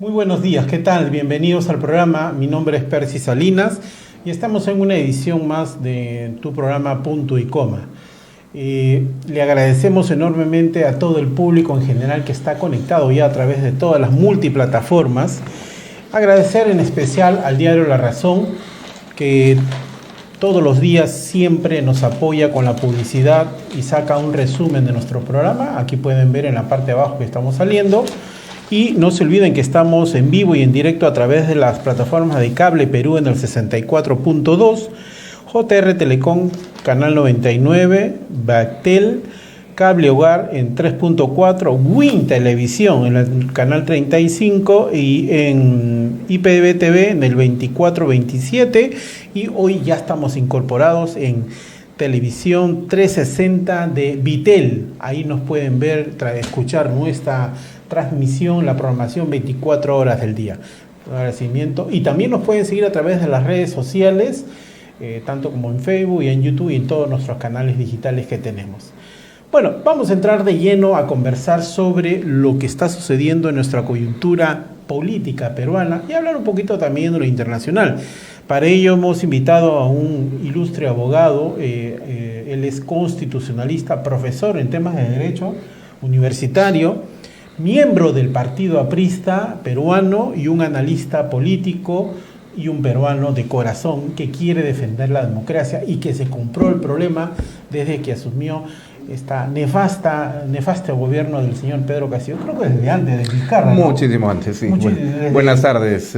Muy buenos días, ¿qué tal? Bienvenidos al programa. Mi nombre es Percy Salinas y estamos en una edición más de tu programa Punto y Coma. Le agradecemos enormemente a todo el público en general que está conectado ya a través de todas las multiplataformas. Agradecer en especial al diario La Razón, que todos los días siempre nos apoya con la publicidad y saca un resumen de nuestro programa. Aquí pueden ver en la parte de abajo que estamos saliendo. Y no se olviden que estamos en vivo y en directo a través de las plataformas de Cable Perú en el 64.2, JR Telecom Canal 99, Bactel, Cable Hogar en 3.4, Win Televisión en el Canal 35 y en IPTV TV en el 24-27. Y hoy ya estamos incorporados en Televisión 360 de Vitel. Ahí nos pueden ver, escuchar nuestra transmisión, la programación 24 horas del día. Un agradecimiento. Y también nos pueden seguir a través de las redes sociales, tanto como en Facebook y en YouTube y en todos nuestros canales digitales que tenemos. Bueno, vamos a entrar de lleno a conversar sobre lo que está sucediendo en nuestra coyuntura política peruana y hablar un poquito también de lo internacional. Para ello hemos invitado a un ilustre abogado, él es constitucionalista, profesor en temas de derecho universitario, miembro del Partido Aprista peruano y un analista político y un peruano de corazón que quiere defender la democracia y que se compró el problema desde que asumió esta nefasta gobierno del señor Pedro Castillo, creo que desde antes de Vizcarra, ¿no? Muchísimo antes, sí. Buenas tardes,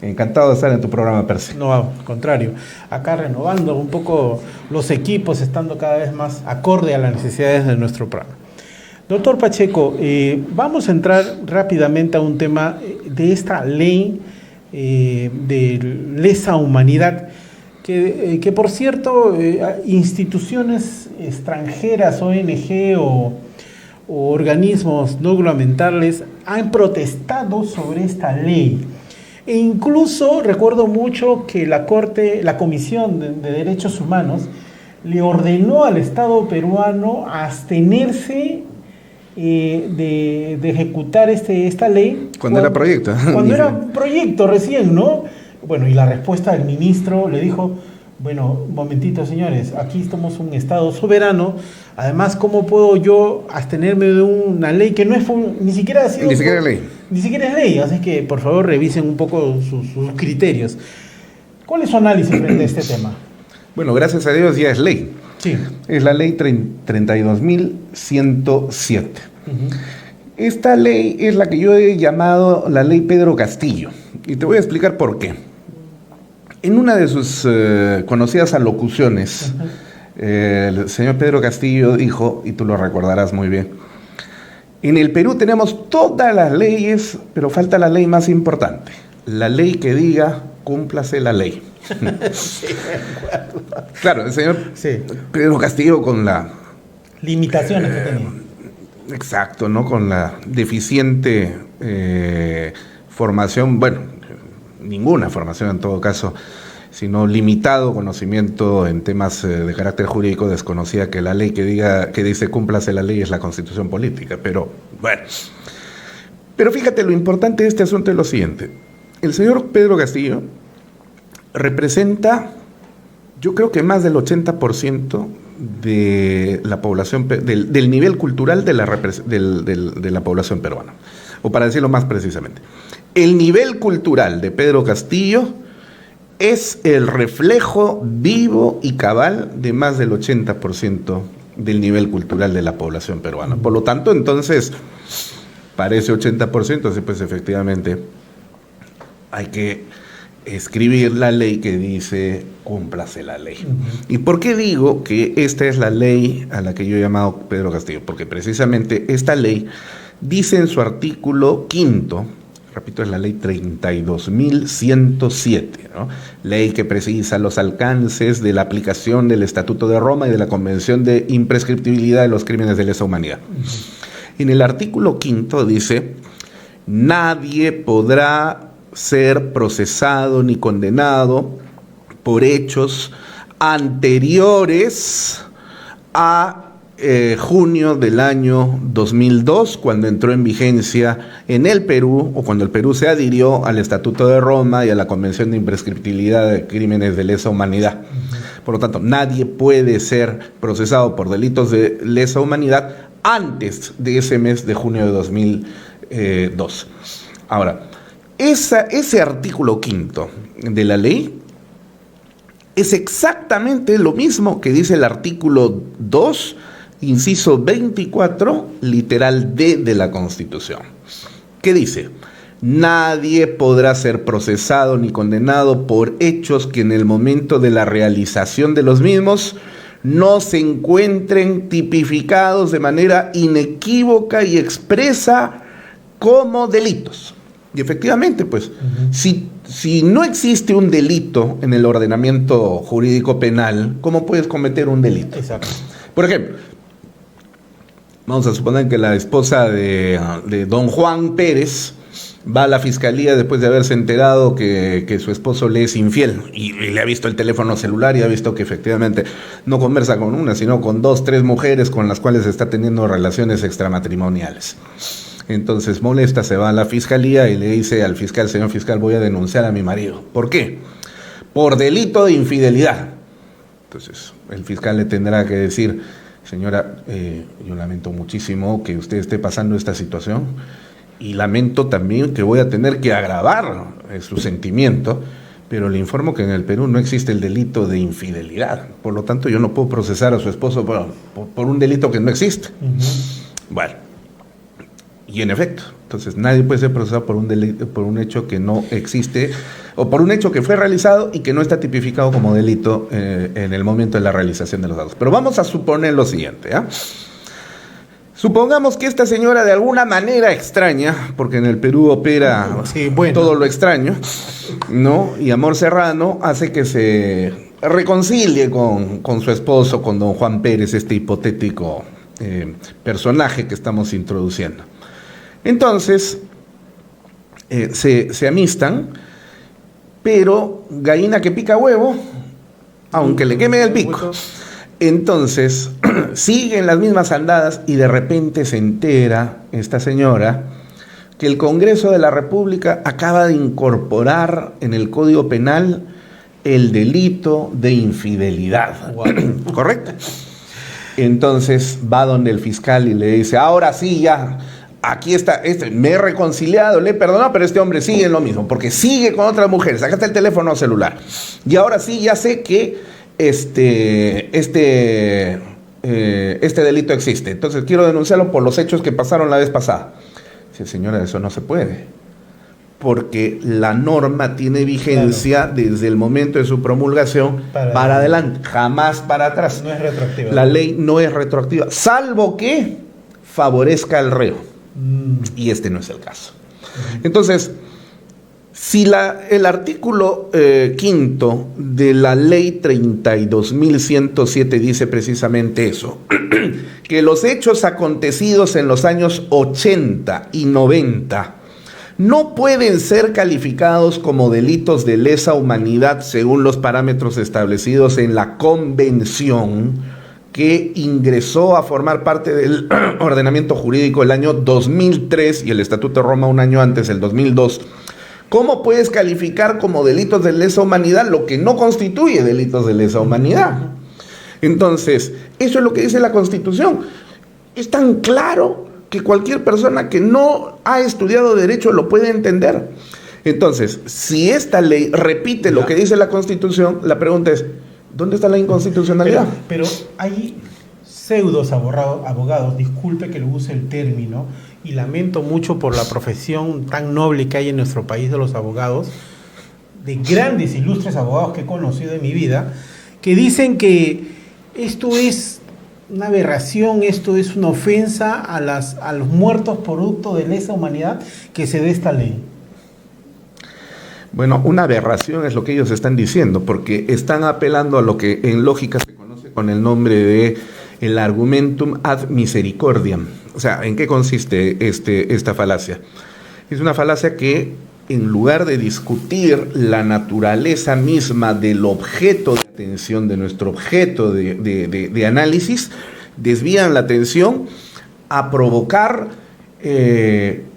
encantado de estar en tu programa, Percy. No, al contrario, acá renovando un poco los equipos, estando cada vez más acorde a las necesidades de nuestro programa. Doctor Pacheco, vamos a entrar rápidamente a un tema de esta ley de lesa humanidad, que por cierto, instituciones extranjeras, ONG o organismos no gubernamentales han protestado sobre esta ley. E incluso recuerdo mucho que la Comisión de Derechos Humanos le ordenó al Estado peruano abstenerse de ejecutar esta ley. Cuando era proyecto. Cuando era un proyecto recién, ¿no? Bueno, y la respuesta del ministro le dijo, bueno, un momentito, señores, aquí estamos un Estado soberano, además, ¿cómo puedo yo abstenerme de una ley que no es ni siquiera ha sido... Ni siquiera es ley. Ni siquiera es ley, así que por favor revisen un poco sus criterios. ¿Cuál es su análisis frente a este tema? Bueno, gracias a Dios ya es ley. Sí. Es la ley 32.107. Esta ley es la que yo he llamado la ley Pedro Castillo. Y te voy a explicar por qué. En una de sus conocidas alocuciones, el señor Pedro Castillo dijo, y tú lo recordarás muy bien, en el Perú tenemos todas las leyes, pero falta la ley más importante. La ley que diga, cúmplase la ley. Sí, claro, el señor Pedro Castillo con la... limitaciones que tenía. Exacto, ¿no? Con la deficiente formación, bueno, ninguna formación en todo caso, sino limitado conocimiento en temas de carácter jurídico, desconocía que la ley que dice cúmplase la ley es la Constitución política, pero bueno. Pero fíjate, lo importante de este asunto es lo siguiente. El señor Pedro Castillo representa, yo creo que más del 80% de la población, del nivel cultural de la población peruana. O para decirlo más precisamente, el nivel cultural de Pedro Castillo es el reflejo vivo y cabal de más del 80% del nivel cultural de la población peruana. Por lo tanto, entonces, para ese 80%, sí, pues efectivamente hay que escribir la ley que dice cúmplase la ley. ¿Y por qué digo que esta es la ley a la que yo he llamado Pedro Castillo? Porque precisamente esta ley dice en su artículo 5, repito, es la ley 32.107, ¿no? Ley que precisa los alcances de la aplicación del Estatuto de Roma y de la Convención de Imprescriptibilidad de los Crímenes de Lesa Humanidad. En el artículo 5 dice, nadie podrá ser procesado ni condenado por hechos anteriores a junio del año 2002, cuando entró en vigencia en el Perú, o cuando el Perú se adhirió al Estatuto de Roma y a la Convención de Imprescriptibilidad de Crímenes de Lesa Humanidad. Por lo tanto, nadie puede ser procesado por delitos de lesa humanidad antes de ese mes de junio de 2002. Ahora, ese artículo 5º de la ley es exactamente lo mismo que dice el artículo 2, inciso 24, literal D de la Constitución. ¿Qué dice? Nadie podrá ser procesado ni condenado por hechos que en el momento de la realización de los mismos no se encuentren tipificados de manera inequívoca y expresa como delitos. Y efectivamente, pues, si no existe un delito en el ordenamiento jurídico penal, ¿cómo puedes cometer un delito? Exacto. Por ejemplo, vamos a suponer que la esposa de don Juan Pérez va a la fiscalía después de haberse enterado que su esposo le es infiel y le ha visto el teléfono celular y ha visto que efectivamente no conversa con una, sino con 2, 3 mujeres con las cuales está teniendo relaciones extramatrimoniales. Entonces molesta, se va a la fiscalía y le dice al fiscal: señor fiscal, voy a denunciar a mi marido. ¿Por qué? Por delito de infidelidad. Entonces el fiscal le tendrá que decir: señora, yo lamento muchísimo que usted esté pasando esta situación y lamento también que voy a tener que agravar su sentimiento, pero le informo que en el Perú no existe el delito de infidelidad. Por lo tanto, yo no puedo procesar a su esposo por un delito que no existe. Bueno. Y en efecto, entonces nadie puede ser procesado por un delito, por un hecho que no existe, o por un hecho que fue realizado y que no está tipificado como delito en el momento de la realización de los actos. Pero vamos a suponer lo siguiente, ¿eh? Supongamos que esta señora, de alguna manera extraña, porque en el Perú opera todo lo extraño, ¿no? Y Amor Serrano hace que se reconcilie con su esposo, con don Juan Pérez, este hipotético personaje que estamos introduciendo. Entonces, se amistan, pero gallina que pica huevo, aunque le queme el pico. Entonces, siguen las mismas andadas y de repente se entera esta señora que el Congreso de la República acaba de incorporar en el Código Penal el delito de infidelidad. Wow. ¿Correcto? Entonces va donde el fiscal y le dice: ahora sí, ya, aquí está, me he reconciliado, le he perdonado, pero este hombre sigue en lo mismo, porque sigue con otras mujeres. Acá está el teléfono celular. Y ahora sí, ya sé que este delito existe. Entonces quiero denunciarlo por los hechos que pasaron la vez pasada. Dice: señora, eso no se puede, porque la norma tiene vigencia desde el momento de su promulgación para adelante, jamás para atrás. No es retroactiva. La ley no es retroactiva, salvo que favorezca al reo. Y este no es el caso. Entonces, si el artículo 5º de la ley 32.107 dice precisamente eso, que los hechos acontecidos en los años 80 y 90 no pueden ser calificados como delitos de lesa humanidad según los parámetros establecidos en la Convención que ingresó a formar parte del ordenamiento jurídico el año 2003 y el Estatuto de Roma un año antes, el 2002. ¿Cómo puedes calificar como delitos de lesa humanidad lo que no constituye delitos de lesa humanidad? Entonces, eso es lo que dice la Constitución. Es tan claro que cualquier persona que no ha estudiado derecho lo puede entender. Entonces, si esta ley repite lo que dice la Constitución, la pregunta es: ¿dónde está la inconstitucionalidad? Pero hay pseudos abogados, disculpe que le use el término, y lamento mucho por la profesión tan noble que hay en nuestro país de los abogados, de grandes, ilustres abogados que he conocido en mi vida, que dicen que esto es una aberración, esto es una ofensa a los muertos producto de lesa humanidad que se dé esta ley. Bueno, una aberración es lo que ellos están diciendo, porque están apelando a lo que en lógica se conoce con el nombre de el argumentum ad misericordiam. O sea, ¿en qué consiste esta falacia? Es una falacia que, en lugar de discutir la naturaleza misma del objeto de atención, de nuestro objeto de análisis, desvían la atención a provocar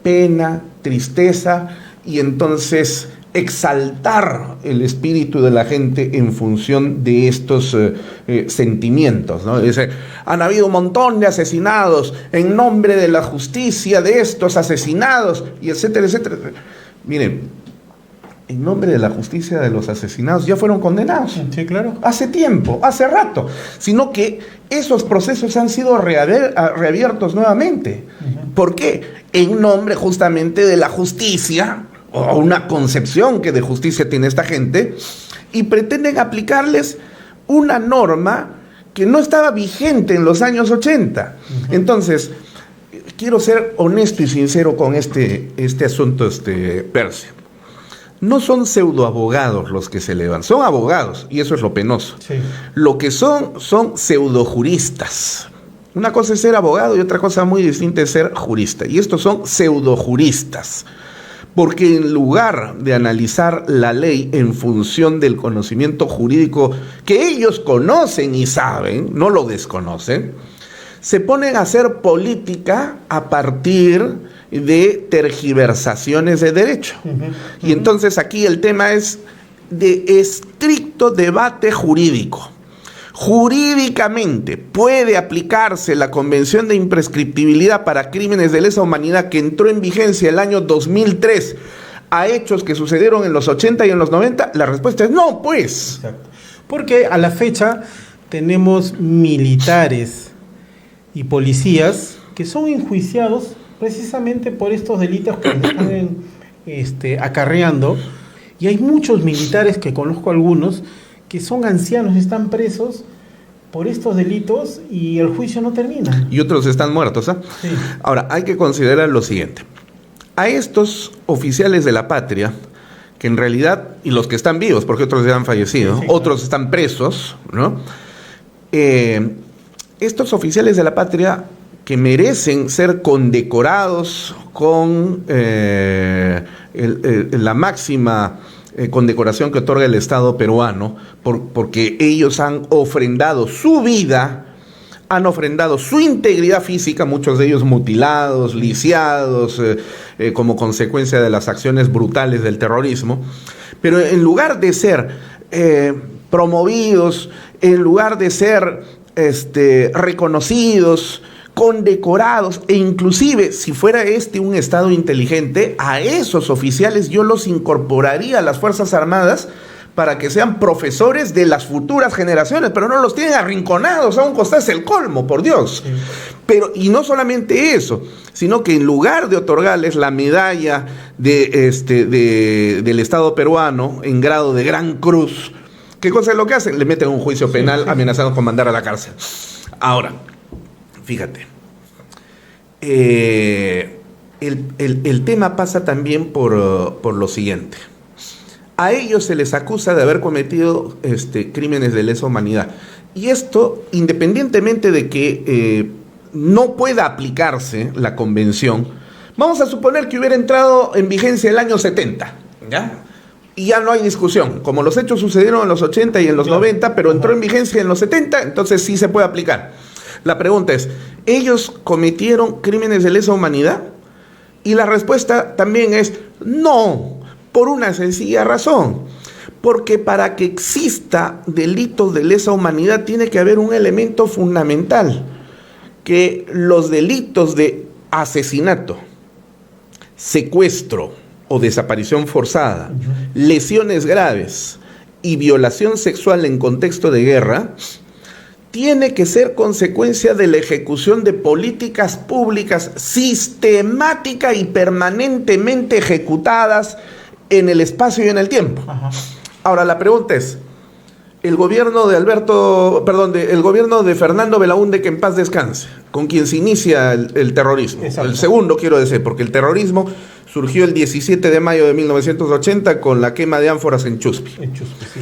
pena, tristeza, y entonces exaltar el espíritu de la gente en función de estos sentimientos, ¿no? Dice, han habido un montón de asesinados en nombre de la justicia de estos asesinados, y etcétera, etcétera. Miren, en nombre de la justicia de los asesinados ya fueron condenados. Sí, claro. Hace tiempo, hace rato. Sino que esos procesos han sido reabiertos nuevamente. ¿Por qué? En nombre justamente de la justicia, o una concepción que de justicia tiene esta gente, y pretenden aplicarles una norma que no estaba vigente en los años 80. Entonces, quiero ser honesto y sincero con este asunto, Percy. No son pseudoabogados los que se elevan, son abogados, y eso es lo penoso. Sí. Lo que son pseudojuristas. Una cosa es ser abogado y otra cosa muy distinta es ser jurista. Y estos son pseudojuristas. Porque en lugar de analizar la ley en función del conocimiento jurídico que ellos conocen y saben, no lo desconocen, se ponen a hacer política a partir de tergiversaciones de derecho. Y entonces aquí el tema es de estricto debate jurídico. Jurídicamente puede aplicarse la Convención de Imprescriptibilidad para crímenes de lesa humanidad que entró en vigencia el año 2003 a hechos que sucedieron en los 80 y en los 90. La respuesta es no, pues. Exacto. Porque a la fecha tenemos militares y policías que son enjuiciados precisamente por estos delitos que están acarreando, y hay muchos militares, que conozco algunos, que son ancianos, están presos por estos delitos y el juicio no termina. Y otros están muertos, ¿ah? Sí. Ahora, hay que considerar lo siguiente. A estos oficiales de la patria, que en realidad, y los que están vivos, porque otros ya han fallecido, sí, otros están presos, ¿no? Estos oficiales de la patria que merecen ser condecorados con la máxima condecoración que otorga el Estado peruano, porque ellos han ofrendado su vida, han ofrendado su integridad física, muchos de ellos mutilados, lisiados, como consecuencia de las acciones brutales del terrorismo, pero en lugar de ser promovidos, en lugar de ser reconocidos, condecorados, e inclusive si fuera un Estado inteligente, a esos oficiales yo los incorporaría a las Fuerzas Armadas para que sean profesores de las futuras generaciones, pero no los tienen arrinconados a un costado, es el colmo, por Dios. Sí. Pero, y no solamente eso, sino que en lugar de otorgarles la medalla del Estado peruano en grado de Gran Cruz, ¿qué cosa es lo que hacen? Le meten un juicio penal, sí, amenazando con mandar a la cárcel. Ahora, fíjate, el tema pasa también por lo siguiente. A ellos se les acusa de haber cometido crímenes de lesa humanidad. Y esto, independientemente de que no pueda aplicarse la convención, vamos a suponer que hubiera entrado en vigencia el año 70, ¿ya? Y ya no hay discusión. Como los hechos sucedieron en los 80 y en los 90, pero entró en vigencia en los 70, entonces sí se puede aplicar. La pregunta es, ¿ellos cometieron crímenes de lesa humanidad? Y la respuesta también es no, por una sencilla razón. Porque para que exista delitos de lesa humanidad tiene que haber un elemento fundamental, que los delitos de asesinato, secuestro o desaparición forzada, lesiones graves y violación sexual en contexto de guerra tiene que ser consecuencia de la ejecución de políticas públicas sistemática y permanentemente ejecutadas en el espacio y en el tiempo. Ajá. Ahora, la pregunta es, el gobierno de Fernando Belaúnde, que en paz descanse, con quien se inicia el terrorismo. Exacto. El segundo, quiero decir, porque el terrorismo surgió el 17 de mayo de 1980 con la quema de ánforas en Chuspi. En Chuspi, sí.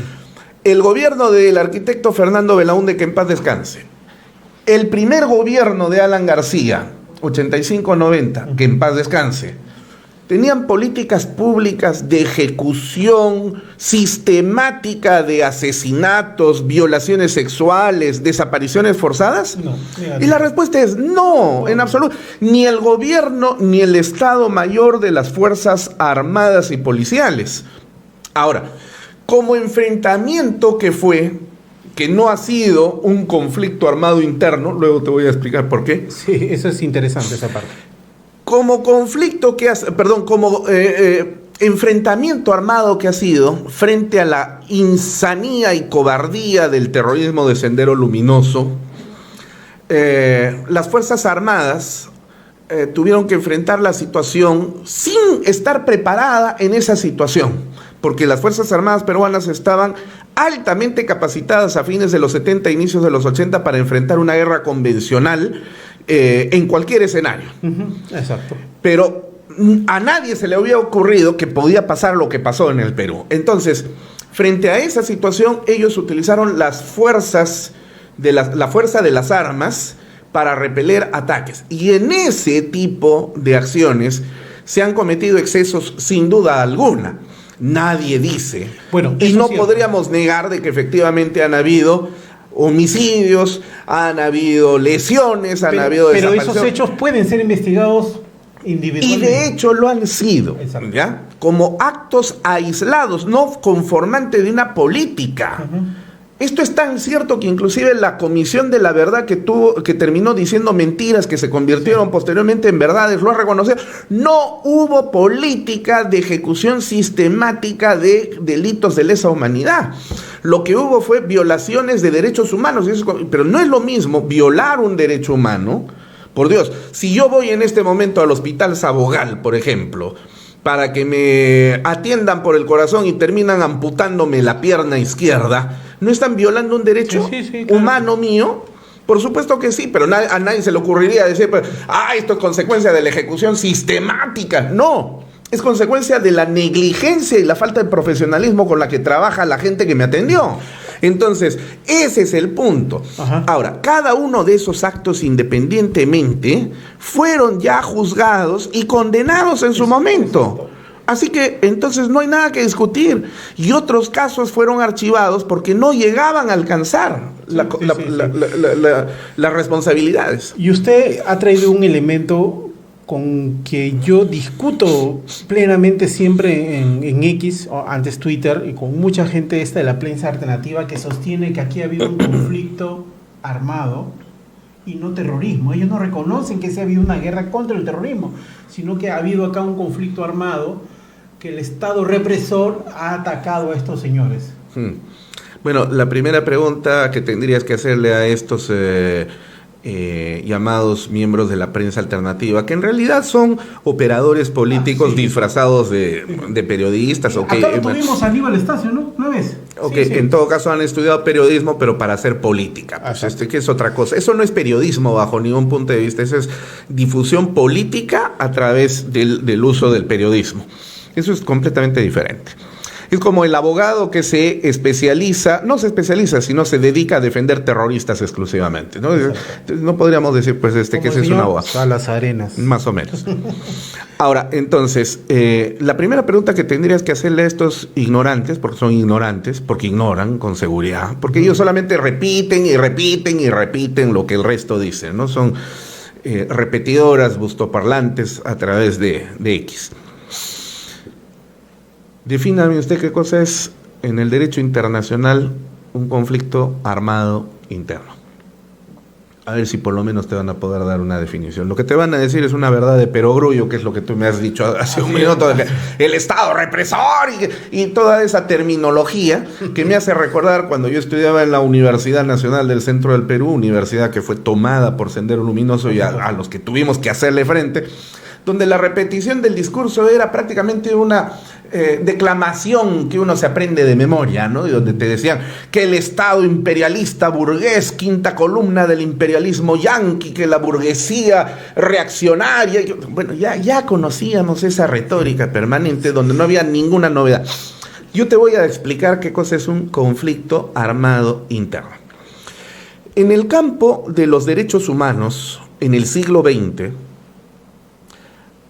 El gobierno del arquitecto Fernando Belaúnde, que en paz descanse. El primer gobierno de Alan García, 85-90, que en paz descanse. tenían políticas públicas de ejecución sistemática de asesinatos, violaciones sexuales, desapariciones forzadas? No. Y la respuesta es no, en absoluto. Ni el gobierno ni el Estado Mayor de las Fuerzas Armadas y Policiales. Ahora, como enfrentamiento que fue, que no ha sido un conflicto armado interno, luego te voy a explicar por qué. Sí, eso es interesante, esa parte. Como conflicto que como enfrentamiento armado que ha sido frente a la insanía y cobardía del terrorismo de Sendero Luminoso, las Fuerzas Armadas tuvieron que enfrentar la situación sin estar preparada en esa situación, porque las Fuerzas Armadas peruanas estaban altamente capacitadas a fines de los 70, inicios de los 80 para enfrentar una guerra convencional en cualquier escenario. Exacto. Pero a nadie se le había ocurrido que podía pasar lo que pasó en el Perú. Entonces, frente a esa situación, ellos utilizaron las fuerzas la fuerza de las armas para repeler ataques. Y en ese tipo de acciones se han cometido excesos sin duda alguna. Nadie dice. Bueno, y no podríamos negar de que efectivamente han habido homicidios, han habido lesiones, han habido desapariciones. Pero esos hechos pueden ser investigados individualmente. Y de hecho lo han sido, ¿ya? Como actos aislados, no conformantes de una política. Esto es tan cierto que inclusive la Comisión de la Verdad que terminó diciendo mentiras que se convirtieron posteriormente en verdades, lo ha reconocido. No hubo política de ejecución sistemática de delitos de lesa humanidad. Lo que hubo fue violaciones de derechos humanos, pero no es lo mismo violar un derecho humano. Por Dios, si yo voy en este momento al Hospital Sabogal, por ejemplo, para que me atiendan por el corazón y terminan amputándome la pierna izquierda, ¿no están violando un derecho humano mío? Por supuesto que sí, pero a nadie se le ocurriría decir, esto es consecuencia de la ejecución sistemática. No, es consecuencia de la negligencia y la falta de profesionalismo con la que trabaja la gente que me atendió. Entonces, ese es el punto. Ahora, cada uno de esos actos independientemente fueron ya juzgados y condenados en su momento. Así que entonces no hay nada que discutir. Y otros casos fueron archivados porque no llegaban a alcanzar las responsabilidades. Y usted ha traído un elemento con que yo discuto plenamente siempre en X, o antes Twitter, y con mucha gente de la prensa alternativa que sostiene que aquí ha habido un conflicto armado y no terrorismo. Ellos no reconocen que se ha habido una guerra contra el terrorismo, sino que ha habido acá un conflicto armado que el Estado represor ha atacado a estos señores. Bueno, la primera pregunta que tendrías que hacerle a estos llamados miembros de la prensa alternativa, que en realidad son operadores políticos disfrazados de periodistas. Acá lo tuvimos a Aníbal Estacio, ¿no? Una vez. En todo caso han estudiado periodismo, pero para hacer política. Pues que es otra cosa. Eso no es periodismo bajo ningún punto de vista. Eso es difusión política a través del uso del periodismo. Eso es completamente diferente. Es como el abogado que se especializa, no se especializa, sino se dedica a defender terroristas exclusivamente, ¿no? No podríamos decir, pues, que ese es un abogado. A las arenas. Más o menos. Ahora, entonces, la primera pregunta que tendrías que hacerle a estos ignorantes, porque son ignorantes, porque ignoran con seguridad, porque ellos solamente repiten y repiten y repiten lo que el resto dice, ¿no? Son repetidoras, bustoparlantes a través de X. Defíname usted qué cosa es en el derecho internacional un conflicto armado interno. A ver si por lo menos te van a poder dar una definición. Lo que te van a decir es una verdad de perogrullo, que es lo que tú me has dicho hace un minuto, el Estado represor y toda esa terminología que me hace recordar cuando yo estudiaba en la Universidad Nacional del Centro del Perú, universidad que fue tomada por Sendero Luminoso y a los que tuvimos que hacerle frente, donde la repetición del discurso era prácticamente una declamación que uno se aprende de memoria, ¿no? Y donde te decían que el Estado imperialista burgués, quinta columna del imperialismo yanqui, que la burguesía reaccionaria. Bueno, ya conocíamos esa retórica permanente donde no había ninguna novedad. Yo te voy a explicar qué cosa es un conflicto armado interno. En el campo de los derechos humanos, en el siglo XX,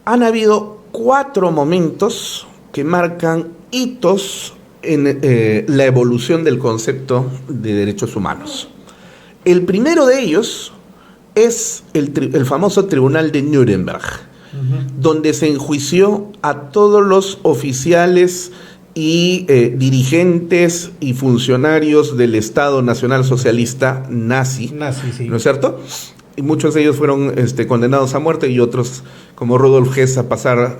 han habido 4 momentos que marcan hitos en la evolución del concepto de derechos humanos. El primero de ellos es el famoso Tribunal de Nuremberg, donde se enjuició a todos los oficiales y dirigentes y funcionarios del Estado Nacional Socialista nazi, sí. ¿No es cierto? Y muchos de ellos fueron condenados a muerte y otros, como Rudolf Hess, a pasar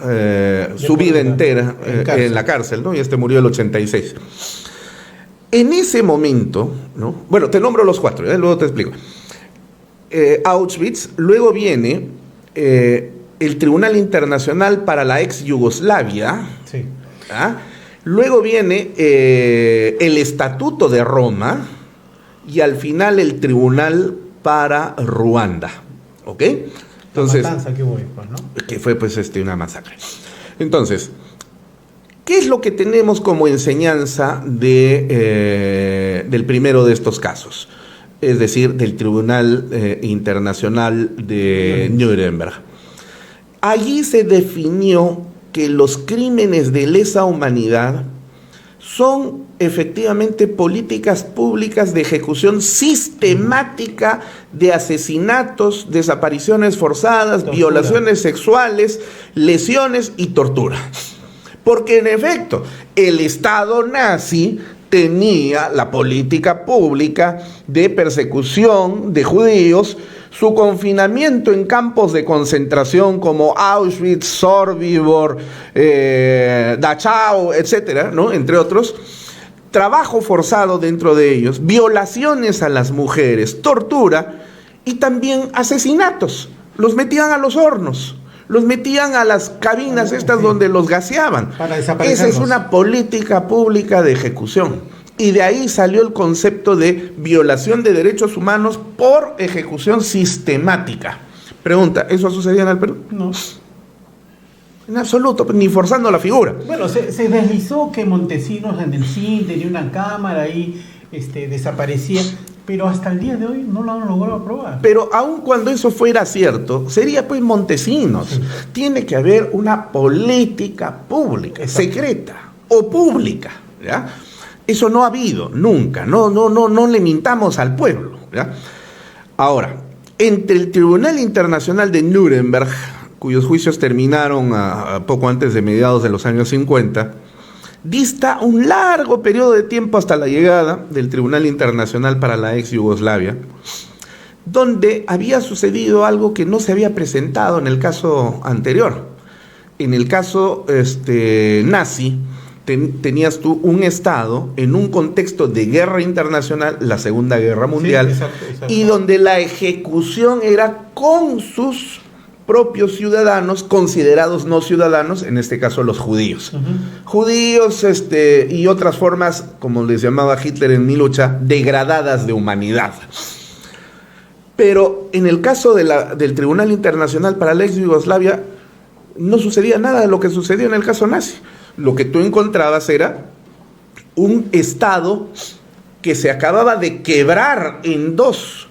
su vida entera en la cárcel, ¿no? Y murió en el 86. En ese momento, ¿no? Bueno, te nombro los 4, luego te explico. Auschwitz, luego viene el Tribunal Internacional para la ex Yugoslavia, sí. Luego viene el Estatuto de Roma y al final el Tribunal para Ruanda, ¿ok? Entonces, la matanza que hubo, ¿no? Que fue una masacre. Entonces, ¿qué es lo que tenemos como enseñanza del primero de estos casos? Es decir, del Tribunal Internacional de Nuremberg. Allí se definió que los crímenes de lesa humanidad son efectivamente políticas públicas de ejecución sistemática de asesinatos, desapariciones forzadas, tortura, violaciones sexuales, lesiones y tortura. Porque en efecto, el Estado nazi tenía la política pública de persecución de judíos, su confinamiento en campos de concentración como Auschwitz, Sobibor, Dachau, etcétera, ¿no? Entre otros, trabajo forzado dentro de ellos, violaciones a las mujeres, tortura y también asesinatos. Los metían a los hornos, los metían a las cabinas donde los gaseaban. Esa es una política pública de ejecución. Y de ahí salió el concepto de violación de derechos humanos por ejecución sistemática. Pregunta, ¿eso sucedía en el Perú? No. En absoluto, ni forzando la figura. Bueno, se deslizó que Montesinos en el CIN tenía una cámara ahí, desaparecía, pero hasta el día de hoy no lo han logrado aprobar. Pero aun cuando eso fuera cierto, sería pues Montesinos. Sí. Tiene que haber una política pública, secreta o pública, ¿ya? Eso no ha habido nunca, no le mintamos al pueblo, ¿ya? Ahora, entre el Tribunal Internacional de Nuremberg, cuyos juicios terminaron a poco antes de mediados de los años 50, dista un largo periodo de tiempo hasta la llegada del Tribunal Internacional para la ex Yugoslavia, donde había sucedido algo que no se había presentado en el caso anterior. En el caso nazi, tenías tú un Estado en un contexto de guerra internacional, la Segunda Guerra Mundial, sí, exacto. Y donde la ejecución era con sus propios ciudadanos, considerados no ciudadanos, en este caso los judíos. Judíos y otras formas, como les llamaba Hitler en mi lucha, degradadas de humanidad. Pero en el caso del Tribunal Internacional para la ex Yugoslavia, no sucedía nada de lo que sucedió en el caso nazi. Lo que tú encontrabas era un Estado que se acababa de quebrar en dos,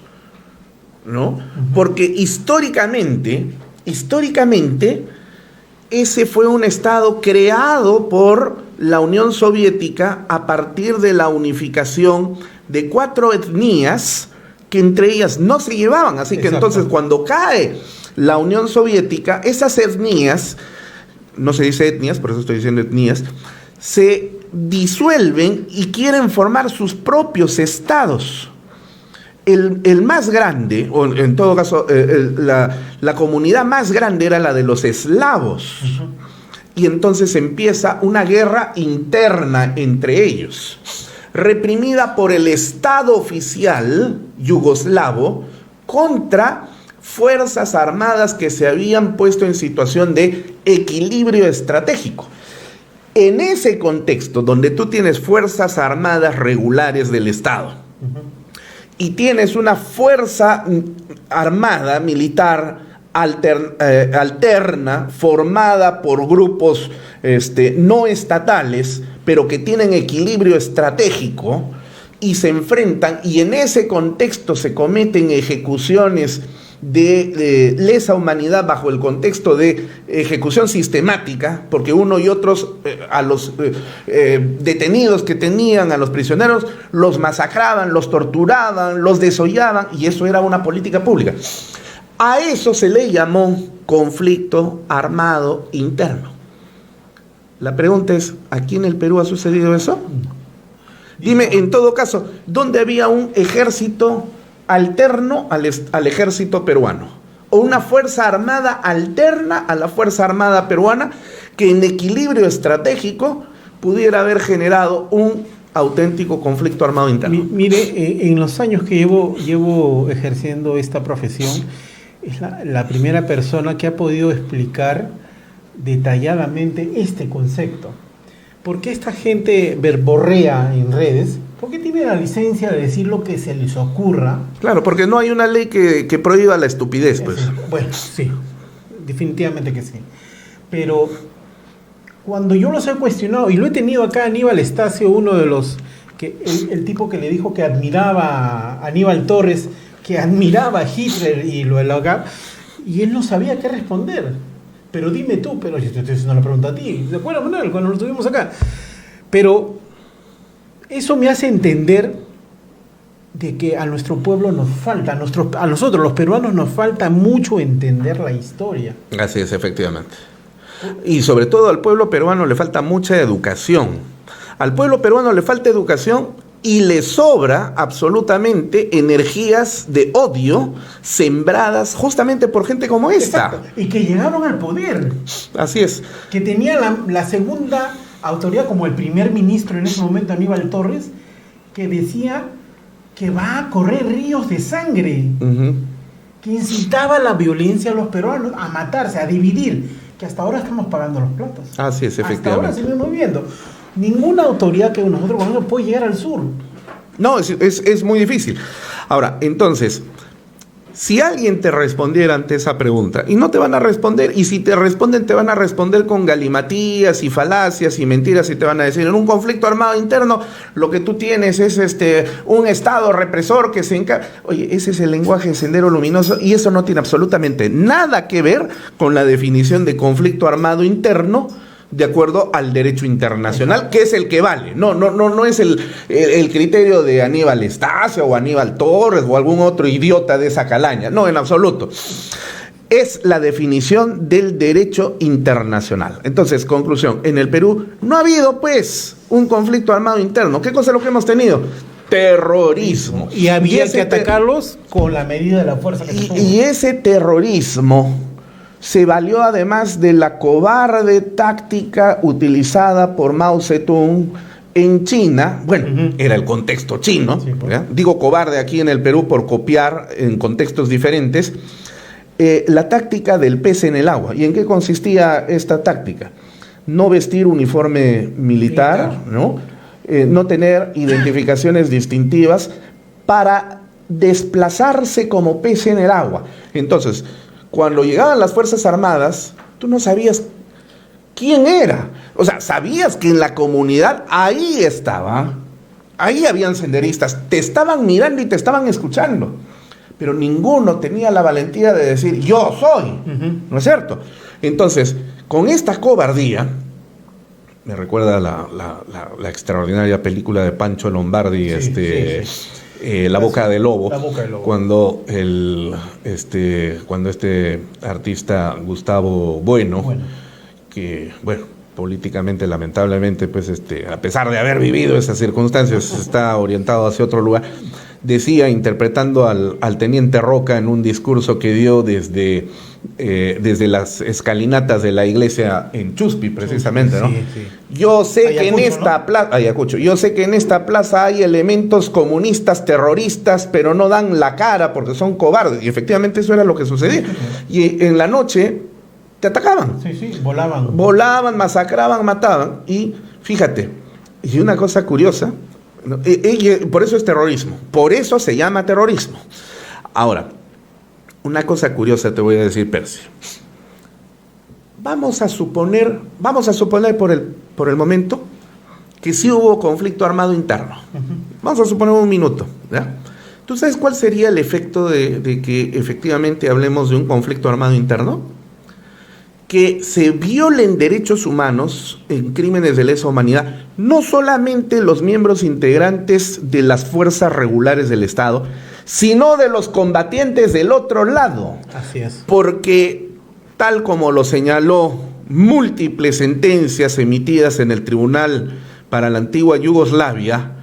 ¿no? Porque históricamente, ese fue un Estado creado por la Unión Soviética a partir de la unificación de 4 etnias que entre ellas no se llevaban. Así que entonces cuando cae la Unión Soviética, esas etnias, no se dice etnias, por eso estoy diciendo etnias, se disuelven y quieren formar sus propios estados. El más grande, o en todo caso, la comunidad más grande era la de los eslavos. Y entonces empieza una guerra interna entre ellos, reprimida por el Estado oficial yugoslavo contra fuerzas armadas que se habían puesto en situación de equilibrio estratégico. En ese contexto, donde tú tienes fuerzas armadas regulares del Estado y tienes una fuerza armada militar alterna, formada por grupos no estatales, pero que tienen equilibrio estratégico y se enfrentan, y en ese contexto se cometen ejecuciones de lesa humanidad bajo el contexto de ejecución sistemática, porque uno y otros a los detenidos que tenían, a los prisioneros, los masacraban, los torturaban, los desollaban, y eso era una política pública. A eso se le llamó conflicto armado interno. La pregunta es, ¿aquí en el Perú ha sucedido eso? Dime, en todo caso, ¿dónde había un ejército alterno al ejército peruano? O una fuerza armada alterna a la fuerza armada peruana que en equilibrio estratégico pudiera haber generado un auténtico conflicto armado interno. Mire, en los años que llevo ejerciendo esta profesión, es la primera persona que ha podido explicar detalladamente este concepto. ¿Por qué esta gente verborrea en redes? ¿Por qué tiene la licencia de decir lo que se les ocurra? Claro, porque no hay una ley que prohíba la estupidez, pues. Bueno, sí, definitivamente que sí. Pero cuando yo los he cuestionado, y lo he tenido acá, Aníbal Estacio, uno de los, el tipo que le dijo que admiraba a Aníbal Torres, que admiraba a Hitler y lo halagaba, y él no sabía qué responder. Pero dime tú, pero yo te estoy haciendo la pregunta a ti. ¿De acuerdo, Manuel? Cuando lo tuvimos acá. Pero eso me hace entender de que a nuestro pueblo nos falta, a nosotros los peruanos nos falta mucho entender la historia. Así es, efectivamente. Y sobre todo al pueblo peruano le falta mucha educación. Al pueblo peruano le falta educación y le sobra absolutamente energías de odio sembradas justamente por gente como esta. Exacto. Y que llegaron al poder. Así es. Que tenía la segunda autoridad, como el primer ministro en ese momento, Aníbal Torres, que decía que va a correr ríos de sangre, que incitaba la violencia a los peruanos, a matarse, a dividir, que hasta ahora estamos pagando los platos. Así es, efectivamente. Hasta ahora seguimos viendo. Ninguna autoridad que nosotros conocemos puede llegar al sur. No, es muy difícil. Ahora, entonces, si alguien te respondiera ante esa pregunta, y no te van a responder, y si te responden, te van a responder con galimatías y falacias y mentiras, y te van a decir, en un conflicto armado interno, lo que tú tienes es un Estado represor que se encarga. Oye, ese es el lenguaje de Sendero Luminoso, y eso no tiene absolutamente nada que ver con la definición de conflicto armado interno de acuerdo al derecho internacional, que es el que vale. No es el criterio de Aníbal Estacio o Aníbal Torres o algún otro idiota de esa calaña. No, en absoluto. Es la definición del derecho internacional. Entonces, conclusión, en el Perú no ha habido, pues, un conflicto armado interno. ¿Qué cosa es lo que hemos tenido? Terrorismo. Y había que atacarlos con la medida de la fuerza que se tuvo. Y ese terrorismo se valió además de la cobarde táctica utilizada por Mao Zedong en China. Bueno, era el contexto chino. Sí, digo cobarde aquí en el Perú por copiar en contextos diferentes. La táctica del pez en el agua. ¿Y en qué consistía esta táctica? No vestir uniforme militar, ¿no? No tener identificaciones distintivas para desplazarse como pez en el agua. Entonces, cuando llegaban las Fuerzas Armadas, tú no sabías quién era. O sea, sabías que en la comunidad ahí estaba, ahí habían senderistas, te estaban mirando y te estaban escuchando, pero ninguno tenía la valentía de decir, yo soy, ¿no es cierto? Entonces, con esta cobardía, me recuerda la extraordinaria película de Pancho Lombardi, La Boca del Lobo, cuando este artista Gustavo Bueno, que políticamente lamentablemente pues a pesar de haber vivido esas circunstancias está orientado hacia otro lugar, decía, interpretando al teniente Roca en un discurso que dio desde las escalinatas de la iglesia en Chuspi, precisamente, ¿no? Sí. Yo sé Ayacucho, que en esta plaza, Ayacucho, yo sé que en esta plaza hay elementos comunistas, terroristas, pero no dan la cara porque son cobardes. Y efectivamente eso era lo que sucedía. Y en la noche te atacaban. Sí, volaban. Volaban, masacraban, mataban. Y fíjate, y una cosa curiosa, por eso es terrorismo, por eso se llama terrorismo. Ahora, una cosa curiosa te voy a decir, Percy. Vamos a suponer por el momento que sí hubo conflicto armado interno. Vamos a suponer un minuto, ¿ya? ¿Tú sabes cuál sería el efecto de que efectivamente hablemos de un conflicto armado interno? Que se violen derechos humanos en crímenes de lesa humanidad, no solamente los miembros integrantes de las fuerzas regulares del Estado, sino de los combatientes del otro lado. Así es. Porque, tal como lo señaló múltiples sentencias emitidas en el Tribunal para la antigua Yugoslavia,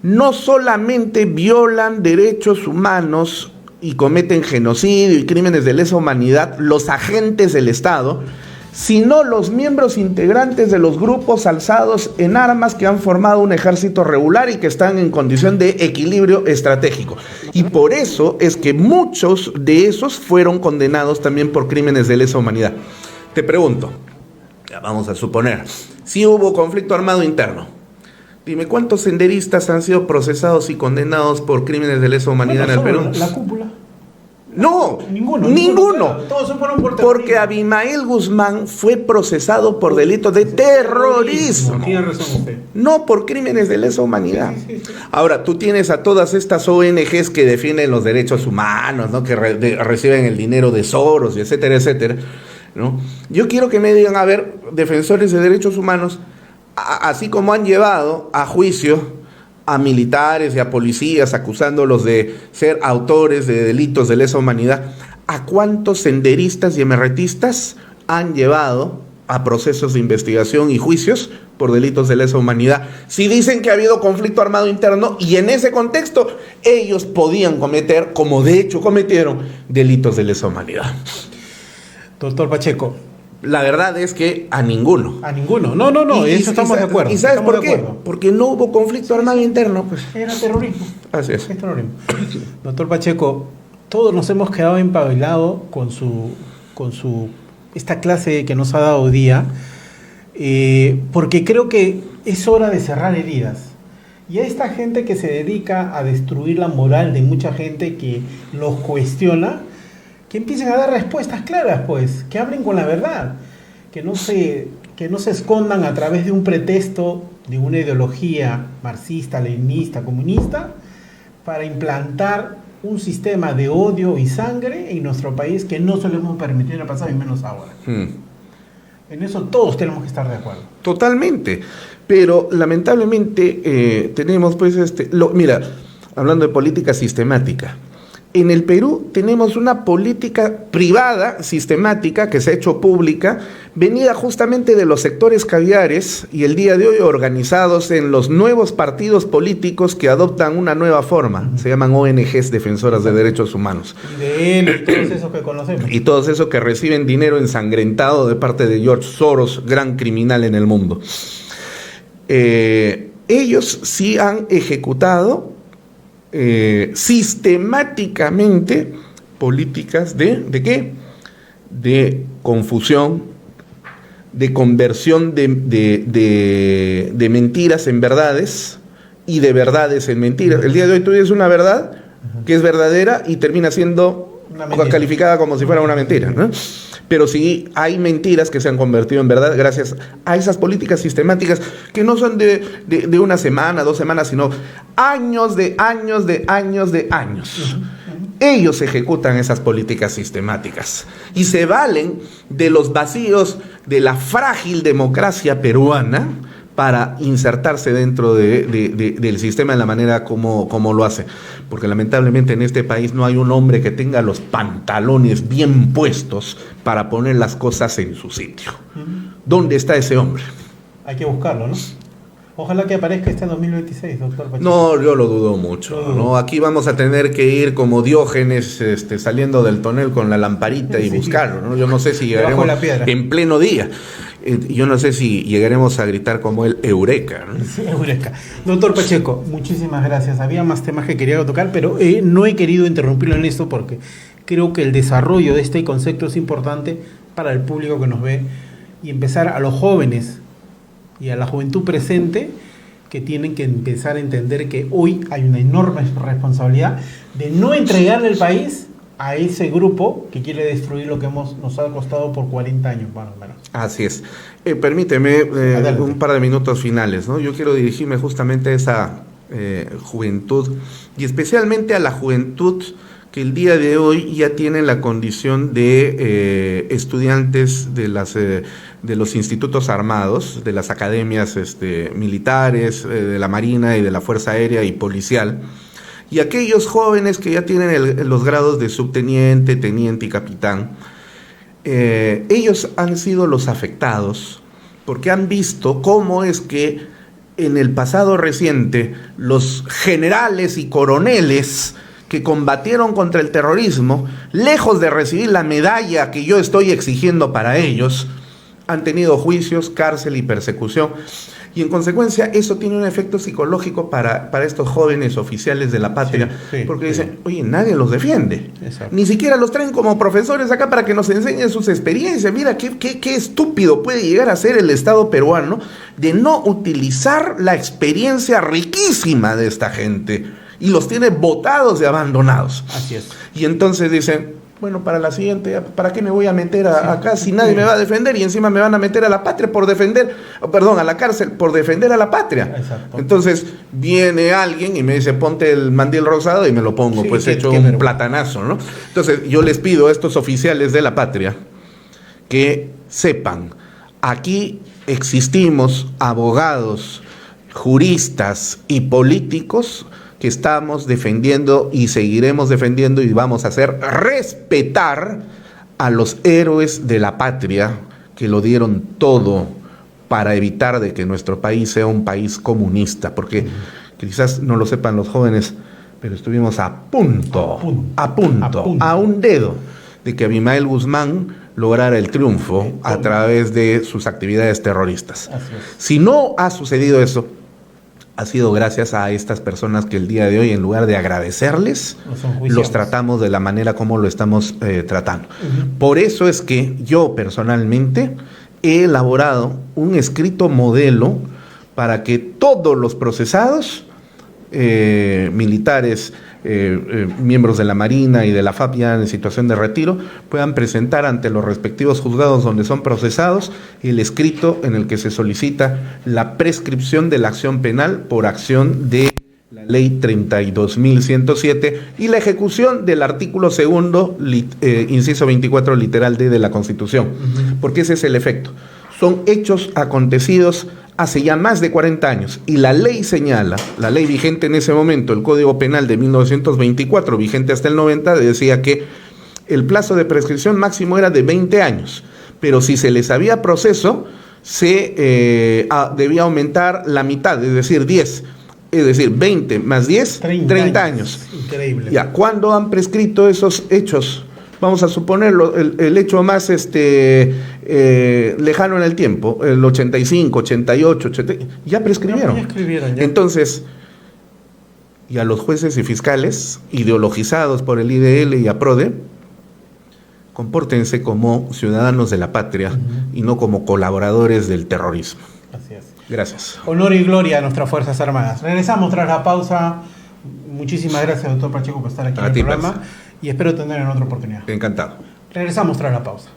no solamente violan derechos humanos y cometen genocidio y crímenes de lesa humanidad los agentes del Estado, sino los miembros integrantes de los grupos alzados en armas que han formado un ejército regular y que están en condición de equilibrio estratégico. Y por eso es que muchos de esos fueron condenados también por crímenes de lesa humanidad. Te pregunto, ya vamos a suponer, si hubo conflicto armado interno, dime, ¿cuántos senderistas han sido procesados y condenados por crímenes de lesa humanidad en el Perú? La cúpula. No, Ninguno. Ninguno. Todos se fueron por terrorismo. Porque Abimael Guzmán fue procesado por delitos de terrorismo. Tiene razón usted. No por crímenes de lesa humanidad. Sí. Ahora, tú tienes a todas estas ONGs que defienden los derechos humanos, ¿no? Que reciben el dinero de Soros, y etcétera, etcétera, ¿no? Yo quiero que me digan, a ver, defensores de derechos humanos, así como han llevado a juicio a militares y a policías acusándolos de ser autores de delitos de lesa humanidad, ¿a cuántos senderistas y emerretistas han llevado a procesos de investigación y juicios por delitos de lesa humanidad? Si dicen que ha habido conflicto armado interno y en ese contexto ellos podían cometer, como de hecho cometieron, delitos de lesa humanidad. Doctor Pacheco. La verdad es que a ninguno. A ninguno. No, eso estamos de acuerdo. ¿Y sabes por qué? Porque no hubo conflicto armado interno, pues. Era terrorismo. Así es. Es terrorismo. Doctor Pacheco, todos nos hemos quedado empabilados con esta clase que nos ha dado hoy día, porque creo que es hora de cerrar heridas. Y a esta gente que se dedica a destruir la moral de mucha gente que los cuestiona, que empiecen a dar respuestas claras, pues, que hablen con la verdad, que no se escondan a través de un pretexto de una ideología marxista, leninista, comunista, para implantar un sistema de odio y sangre en nuestro país que no se lo hemos permitido en el pasado y menos ahora. En eso todos tenemos que estar de acuerdo. Totalmente, pero lamentablemente tenemos pues mira, hablando de política sistemática, en el Perú tenemos una política privada sistemática que se ha hecho pública, venida justamente de los sectores caviares y el día de hoy organizados en los nuevos partidos políticos que adoptan una nueva forma, se llaman ONGs defensoras de derechos humanos. Y de él, y todos esos que conocemos. Y todos esos que reciben dinero ensangrentado de parte de George Soros, gran criminal en el mundo. Ellos sí han ejecutado sistemáticamente políticas ¿de qué? De confusión, de conversión de mentiras en verdades y de verdades en mentiras. El día de hoy tú dices una verdad que es verdadera y termina siendo calificada como si fuera una mentira, ¿no? Pero sí hay mentiras que se han convertido en verdad gracias a esas políticas sistemáticas que no son de una semana, 2 semanas, sino años de años. Ellos ejecutan esas políticas sistemáticas y se valen de los vacíos de la frágil democracia peruana para insertarse dentro del sistema de la manera como lo hace. Porque lamentablemente en este país no hay un hombre que tenga los pantalones bien puestos para poner las cosas en su sitio. ¿Dónde está ese hombre? Hay que buscarlo, ¿no? Ojalá que aparezca este 2026, doctor Pacheco. No, yo lo dudo mucho, ¿no? Aquí vamos a tener que ir como Diógenes saliendo del tonel con la lamparita y buscarlo, ¿no? Yo no sé si llegaremos en pleno día. Yo no sé si llegaremos a gritar como el Eureka, ¿no? Sí, Eureka. Doctor Pacheco, muchísimas gracias. Había más temas que quería tocar, pero no he querido interrumpirlo en esto porque creo que el desarrollo de este concepto es importante para el público que nos ve y empezar a los jóvenes y a la juventud presente que tienen que empezar a entender que hoy hay una enorme responsabilidad de no entregarle el país a ese grupo que quiere destruir lo que nos ha costado por 40 años, más o menos. Así es. Permíteme un par de minutos finales, ¿no? Yo quiero dirigirme justamente a juventud, y especialmente a la juventud que el día de hoy ya tiene la condición de estudiantes de los institutos armados, de las academias militares, de la Marina y de la Fuerza Aérea y Policial, y aquellos jóvenes que ya tienen los grados de subteniente, teniente y capitán. Ellos han sido los afectados porque han visto cómo es que en el pasado reciente los generales y coroneles que combatieron contra el terrorismo, lejos de recibir la medalla que yo estoy exigiendo para ellos, han tenido juicios, cárcel y persecución. Y en consecuencia eso tiene un efecto psicológico para estos jóvenes oficiales de la patria, porque dicen, oye, nadie los defiende. Exacto. Ni siquiera los traen como profesores acá para que nos enseñen sus experiencias. Mira, qué estúpido puede llegar a ser el Estado peruano de no utilizar la experiencia riquísima de esta gente, y los tiene botados y abandonados. Así es. Y entonces dicen, bueno, para la siguiente, ¿para qué me voy a meter acá si nadie me va a defender? Y encima me van a meter a la patria por defender, a la cárcel por defender a la patria. Exacto. Entonces viene alguien y me dice, ponte el mandil rosado, y me lo pongo, hecho un platanazo, ¿no? Entonces yo les pido a estos oficiales de la patria que sepan, aquí existimos abogados, juristas y políticos que estamos defendiendo y seguiremos defendiendo y vamos a hacer respetar a los héroes de la patria que lo dieron todo para evitar de que nuestro país sea un país comunista, porque quizás no lo sepan los jóvenes, pero estuvimos a punto, a un dedo de que Abimael Guzmán lograra el triunfo a través de sus actividades terroristas. Si no ha sucedido eso, ha sido gracias a estas personas que el día de hoy, en lugar de agradecerles, los tratamos de la manera como lo estamos tratando. Por eso es que yo personalmente he elaborado un escrito modelo para que todos los procesados, militares, miembros de la Marina y de la FAP ya en situación de retiro, puedan presentar ante los respectivos juzgados donde son procesados el escrito en el que se solicita la prescripción de la acción penal por acción de la ley 32.107 y la ejecución del artículo 2, inciso 24, literal D de la Constitución, porque ese es el efecto. Son hechos acontecidos hace ya más de 40 años, y la ley señala, la ley vigente en ese momento, el Código Penal de 1924, vigente hasta el 90, decía que el plazo de prescripción máximo era de 20 años, pero si se les había proceso, se debía aumentar la mitad, es decir, 10, es decir, 20 más 10, 30 años. Increíble. Ya, ¿cuándo han prescrito esos hechos? Vamos a suponerlo, el hecho más lejano en el tiempo, el 85, 88, 80, ya prescribieron. Ya. Entonces, y a los jueces y fiscales, ideologizados por el IDL y APRODE, compórtense como ciudadanos de la patria y no como colaboradores del terrorismo. Así es. Gracias. Honor y gloria a nuestras Fuerzas Armadas. Regresamos tras la pausa. Muchísimas gracias, doctor Pacheco, por estar aquí en el programa. Y espero tener en otra oportunidad. Encantado. Regresamos tras la pausa.